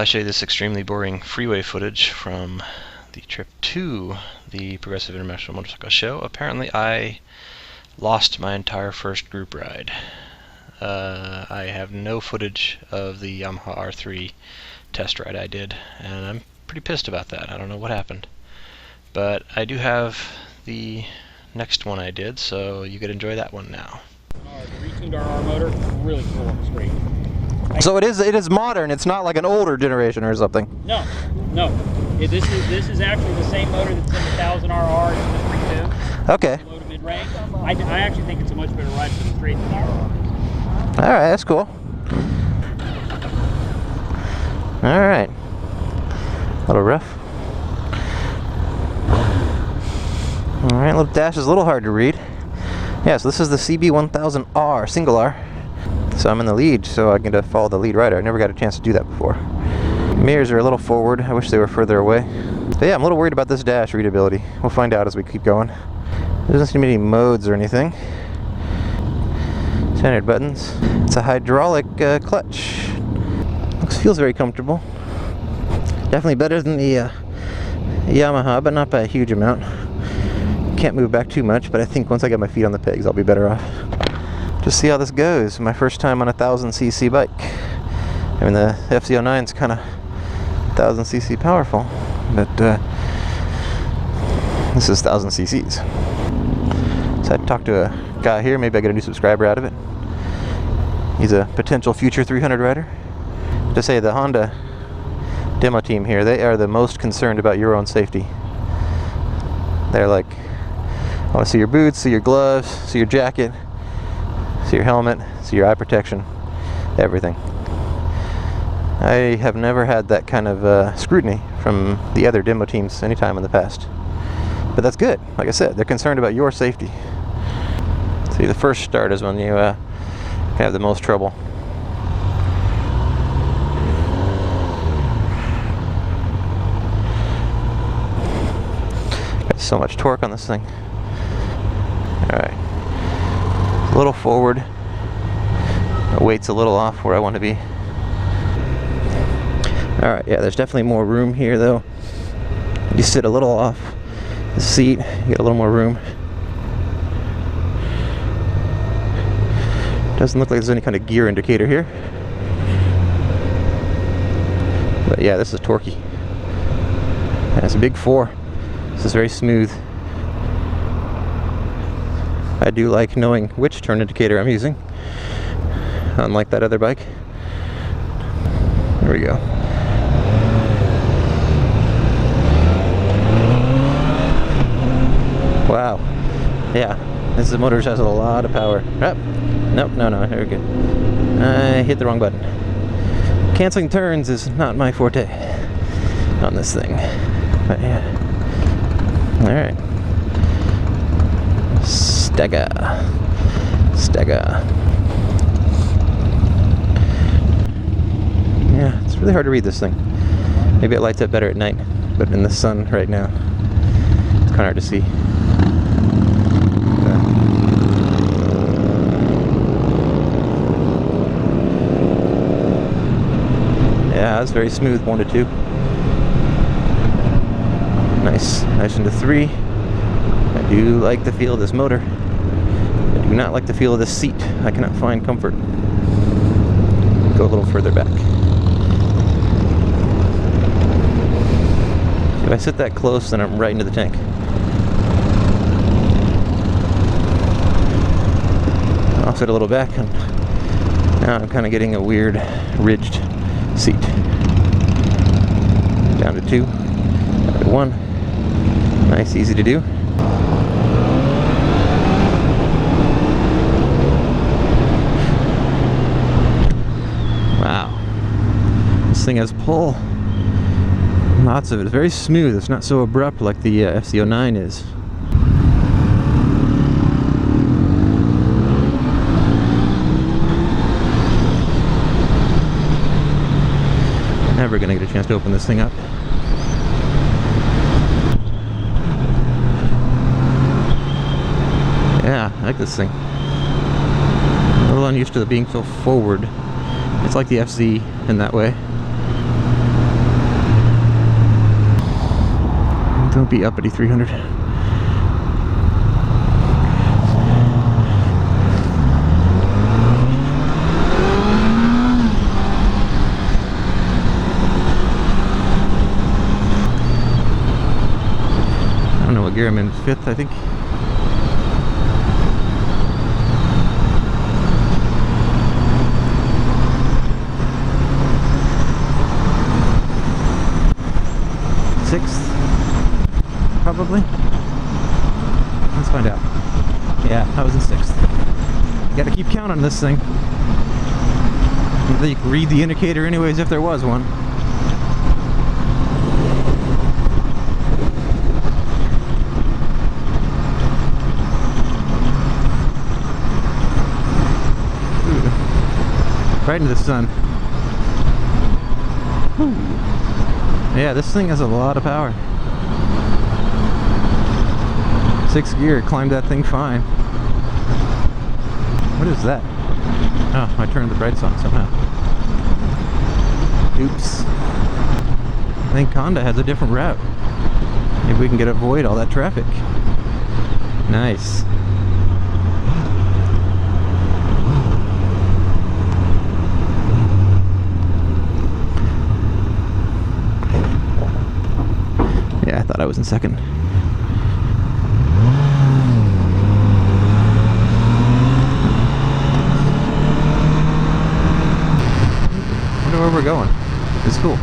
I show you this extremely boring freeway footage from the trip to the Progressive International Motorcycle Show. Apparently I lost my entire first group ride. I have no footage of the Yamaha R3 test ride I did, and I'm pretty pissed about that. I don't know what happened. But I do have the next one I did, so you could enjoy that one now. The retuned RR motor, really cool on the street. So it is modern. It's not like an older generation or something. No. This is actually the same motor that's in the 1000RR. It's just retuned. Okay. Low to mid range. I actually think it's a much better ride for the street than the RR. All right, that's cool. All right. A little rough. All right, little dash is a little hard to read. Yeah, so this is the CB1000R, single R. So I'm in the lead, so I get to follow the lead rider. I never got a chance to do that before. Mirrors are a little forward. I wish they were further away. But yeah, I'm a little worried about this dash readability. We'll find out as we keep going. There doesn't seem to be any modes or anything. Standard buttons. It's a hydraulic clutch. Feels very comfortable. Definitely better than the Yamaha, but not by a huge amount. Can't move back too much, but I think once I get my feet on the pegs, I'll be better off. Just see how this goes. My first time on a 1000cc bike. I mean, the FZ09 is kind of 1000cc powerful, but this is 1000cc's. So I talked to a guy here. Maybe I get a new subscriber out of it. He's a potential future 300 rider. To say the Honda demo team here, they are the most concerned about your own safety. They're like, I want to see your boots, see your gloves, see your jacket, see your helmet, see your eye protection, everything. I have never had that kind of scrutiny from the other demo teams anytime in the past. But that's good. Like I said, they're concerned about your safety. See, the first start is when you have the most trouble. Got so much torque on this thing. Alright. A little forward. The weight's a little off where I want to be. Alright, yeah, there's definitely more room here though. You sit a little off the seat, you get a little more room. Doesn't look like there's any kind of gear indicator here. But yeah, this is torquey. And it's a big 4. This is very smooth. I do like knowing which turn indicator I'm using, unlike that other bike. There we go. Wow. Yeah, this motor has a lot of power. Oh, nope, no, here we go. I hit the wrong button. Canceling turns is not my forte on this thing. But yeah. Alright. Stega. Yeah, it's really hard to read this thing. Maybe it lights up better at night, but in the sun right now, it's kind of hard to see. Yeah, that's very smooth, 1 to 2. Nice into 3. I do like the feel of this motor. I do not like the feel of this seat. I cannot find comfort. Go a little further back. If I sit that close, then I'm right into the tank. I'll sit a little back, and now I'm kind of getting a weird ridged seat. Down to 2, down to 1. Nice, easy to do. Wow. This thing has pull. Lots of it. It's very smooth. It's not so abrupt like the FZ09 is. Never gonna get a chance to open this thing up. Yeah, I like this thing. A little unused to it being so forward. It's like the FZ in that way. Don't be uppity 300. I don't know what gear I'm in, 5th, I think. Probably. Let's find out. Yeah, I was in 6th. You gotta keep count on this thing. You can read the indicator anyways if there was one. Ooh. Right into the sun. Ooh. Yeah, this thing has a lot of power. 6th gear, climbed that thing fine. What is that? Oh, I turned the brights on somehow. Oops. I think Honda has a different route. Maybe we can get avoid all that traffic. Nice. Yeah, I thought I was in 2nd. Where we're going. It's cool.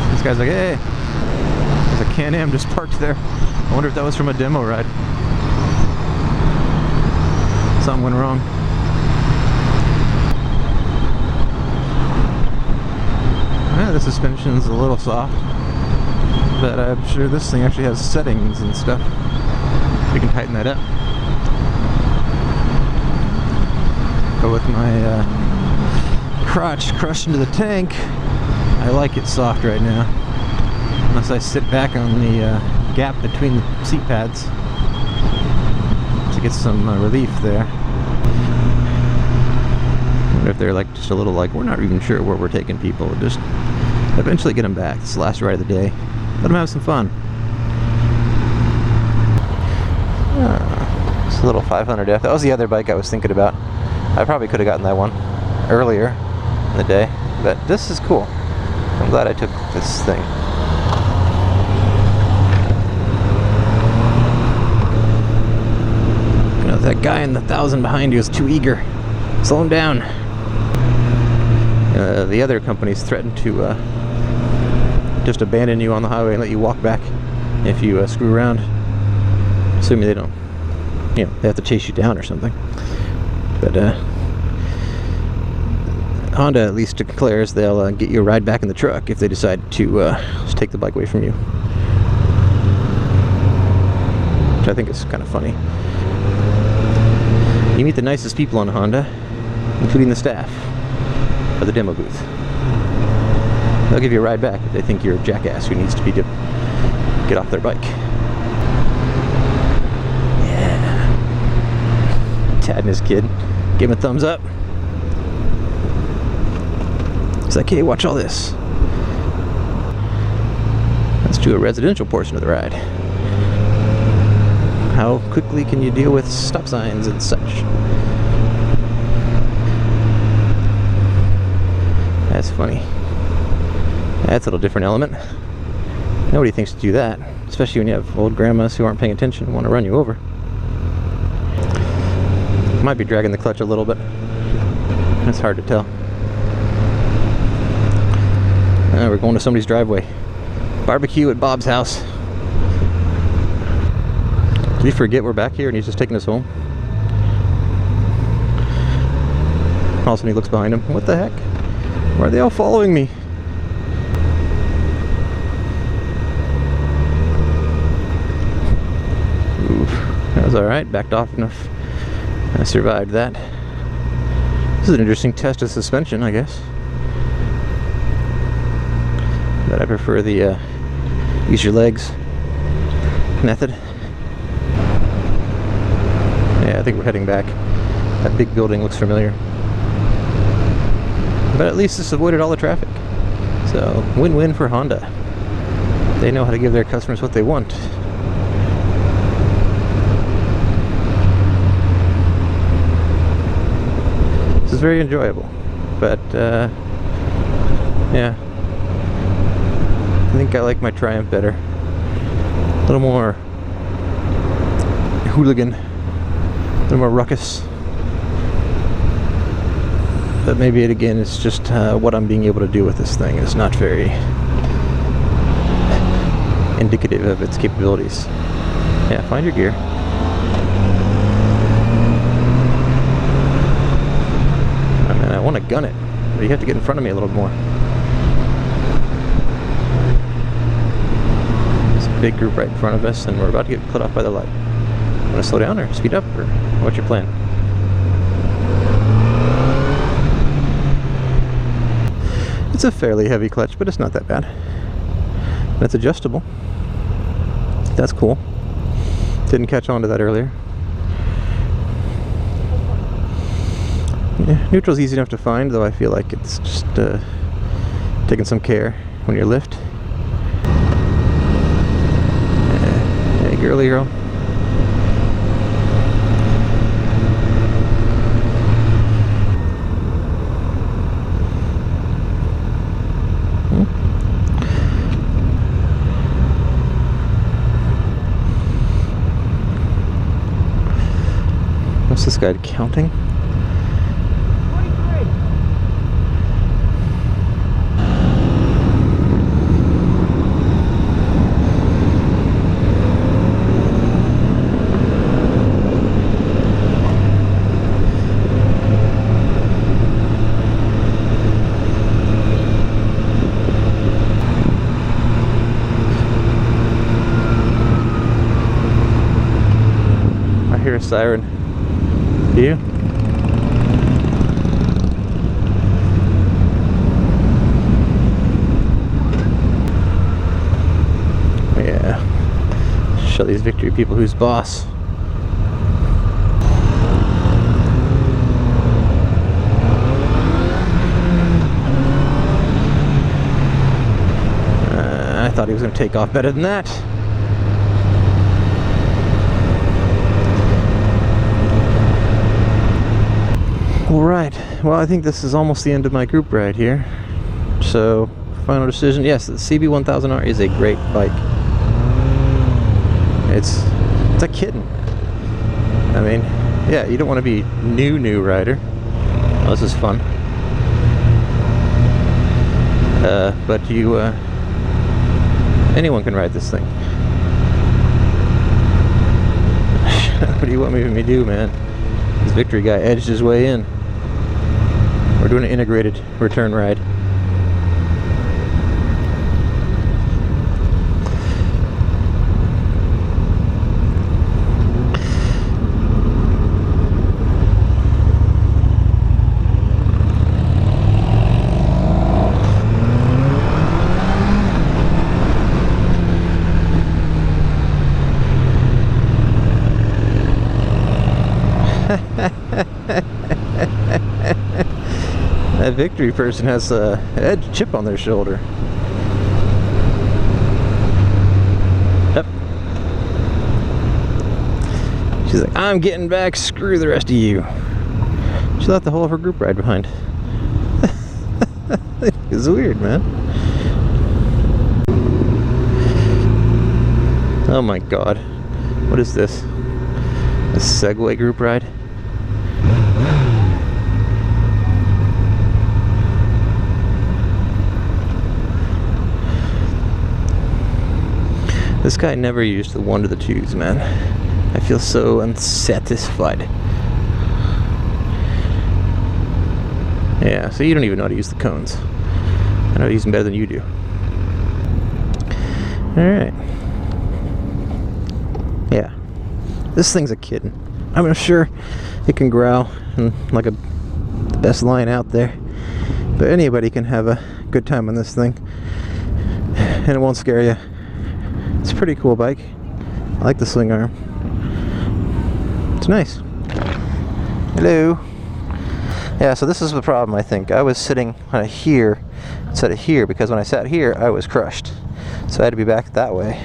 This guy's like, hey, there's a Can-Am just parked there. I wonder if that was from a demo ride. Something went wrong. Yeah, the suspension's a little soft, but I'm sure this thing actually has settings and stuff. We can tighten that up. But with my crotch crushed into the tank, I like it soft right now. Unless I sit back on the gap between the seat pads to get some relief there. I wonder if they're like just a little like, we're not even sure where we're taking people. We'll just eventually get them back. It's the last ride of the day. Let them have some fun. It's a little 500F. That was the other bike I was thinking about. I probably could have gotten that one earlier in the day, but this is cool. I'm glad I took this thing. You know, that guy in the 1000 behind you is too eager. Slow him down. The other companies threaten to just abandon you on the highway and let you walk back if you screw around. Assuming they don't, you know, they have to chase you down or something. But Honda at least declares they'll get you a ride back in the truck if they decide to just take the bike away from you. Which I think is kind of funny. You meet the nicest people on Honda, including the staff of the demo booth. They'll give you a ride back if they think you're a jackass who needs to be get off their bike. Yeah. Tad and his kid give him a thumbs up. He's like, hey, watch all this. Let's do a residential portion of the ride. How quickly can you deal with stop signs and such? That's funny. That's a little different element. Nobody thinks to do that, especially when you have old grandmas who aren't paying attention and want to run you over. Might be dragging the clutch a little bit. That's hard to tell. We're going to somebody's driveway. Barbecue at Bob's house. Did he forget we're back here and he's just taking us home? All of a sudden he looks behind him. What the heck? Why are they all following me? Oof. That was alright. Backed off enough. I survived that. This is an interesting test of suspension, I guess. But I prefer the use your legs method. Yeah, I think we're heading back. That big building looks familiar. But at least this avoided all the traffic. So, win-win for Honda. They know how to give their customers what they want. This is very enjoyable, but yeah, I think I like my Triumph better. A little more hooligan, a little more ruckus. But maybe it again is just what I'm being able to do with this thing is not very indicative of its capabilities. Yeah, find your gear. I mean, I want to gun it, but you have to get in front of me a little more. There's a big group right in front of us, and we're about to get cut off by the light. Want to slow down or speed up, or what's your plan? It's a fairly heavy clutch, but it's not that bad. And it's adjustable. That's cool. Didn't catch on to that earlier. Yeah, neutral's easy enough to find, though I feel like it's just taking some care when you lift. Hey, girly girl. What's this guy counting? 23. I hear a siren. Do you? Yeah. Show these victory people who's boss. I thought he was going to take off better than that. Alright, well I think this is almost the end of my group ride here. So, final decision, yes, the CB1000R is a great bike. It's a kitten. I mean, yeah, you don't want to be new rider. Oh, this is fun. But you, anyone can ride this thing. What do you want me to do, man? This victory guy edged his way in. We're doing an integrated return ride. That victory person has a edge chip on their shoulder. Yep. She's like, I'm getting back, screw the rest of you. She left the whole of her group ride behind. It's weird, man. Oh my god. What is this? A Segway group ride? This guy never used the 1 to the 2s, man. I feel so unsatisfied. Yeah, so you don't even know how to use the cones. I know how to use them better than you do. Alright. Yeah. This thing's a kitten. I'm sure it can growl and like the best line out there. But anybody can have a good time on this thing. And it won't scare you. It's a pretty cool bike. I like the swing arm. It's nice. Hello. Yeah, so this is the problem, I think. I was sitting here instead of here because when I sat here, I was crushed. so I had to be back that way.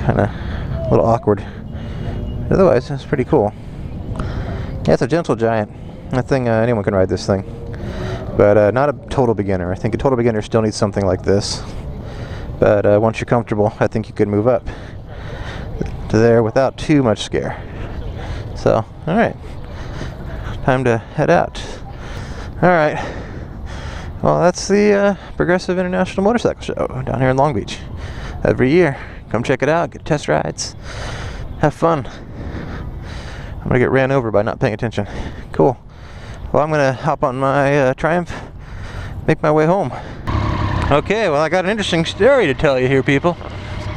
Kind of a little awkward. Otherwise, it's pretty cool. Yeah, it's a gentle giant. I think anyone can ride this thing, but not a total beginner. I think a total beginner still needs something like this. But once you're comfortable, I think you could move up to there without too much scare. So, all right, time to head out. All right. Well, that's the Progressive International Motorcycle Show down here in Long Beach. Every year, come check it out, get test rides, have fun. I'm gonna get ran over by not paying attention. Cool. Well, I'm gonna hop on my Triumph, make my way home. Okay, well, I got an interesting story to tell you here, people.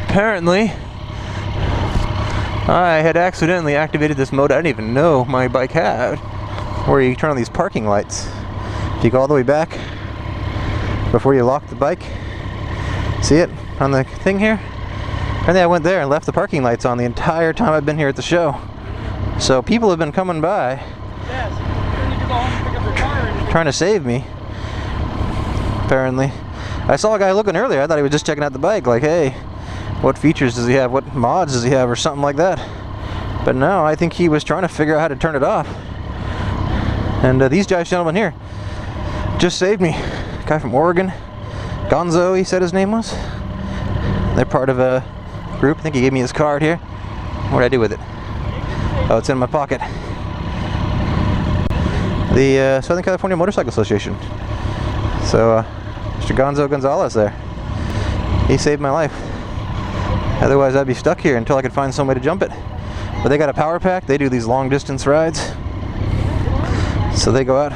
Apparently, I had accidentally activated this mode I didn't even know my bike had, where you turn on these parking lights. If you go all the way back before you lock the bike, see it on the thing here? And then I went there and left the parking lights on the entire time I've been here at the show. So people have been coming by, trying to save me, apparently. I saw a guy looking earlier, I thought he was just checking out the bike, like, hey, what features does he have, what mods does he have, or something like that. But no, I think he was trying to figure out how to turn it off. And these gentlemen here just saved me. Guy from Oregon, Gonzo, he said his name was. They're part of a group. I think he gave me his card here. What did I do with it? Oh, it's in my pocket. The Southern California Motorcycle Association. So, Mr. Gonzo Gonzalez there. He saved my life. Otherwise, I'd be stuck here until I could find some way to jump it. But they got a power pack. They do these long distance rides. So they go out.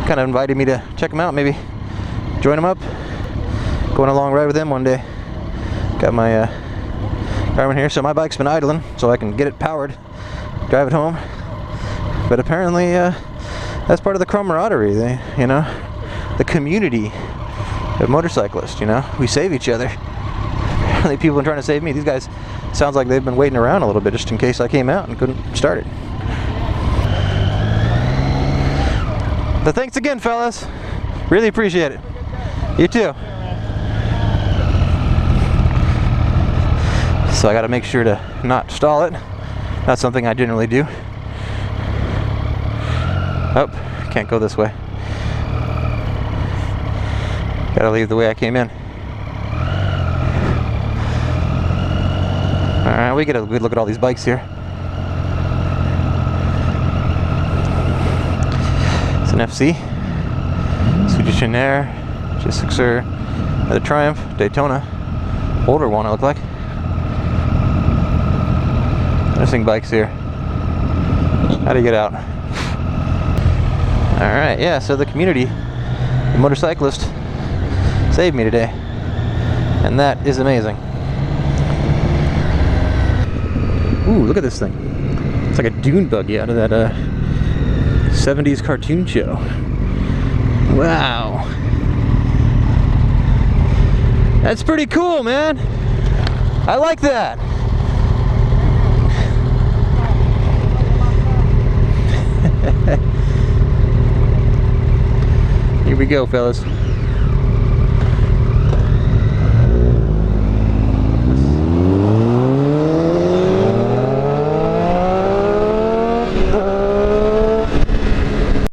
Kind of invited me to check them out, maybe join them up. Go on a long ride with them one day. Got my Garmin here, so my bike's been idling, so I can get it powered, drive it home. But apparently, that's part of the camaraderie, you know, the community of motorcyclists. You know, we save each other. Apparently, people have been trying to save me. These guys sounds like they've been waiting around a little bit just in case I came out and couldn't start it. But thanks again, fellas. Really appreciate it. You too. So I got to make sure to not stall it. That's something I generally do. Oh, can't go this way. Got to leave the way I came in. All right, we get a good look at all these bikes here. It's an FC, Suditionnaire, G6er, the Triumph, Daytona, older one it looked like. Interesting bikes here. How do you get out? Alright, yeah, so the community, the motorcyclist, saved me today. And that is amazing. Ooh, look at this thing. It's like a dune buggy out of that 70s cartoon show. Wow. That's pretty cool, man. I like that. Here we go, fellas.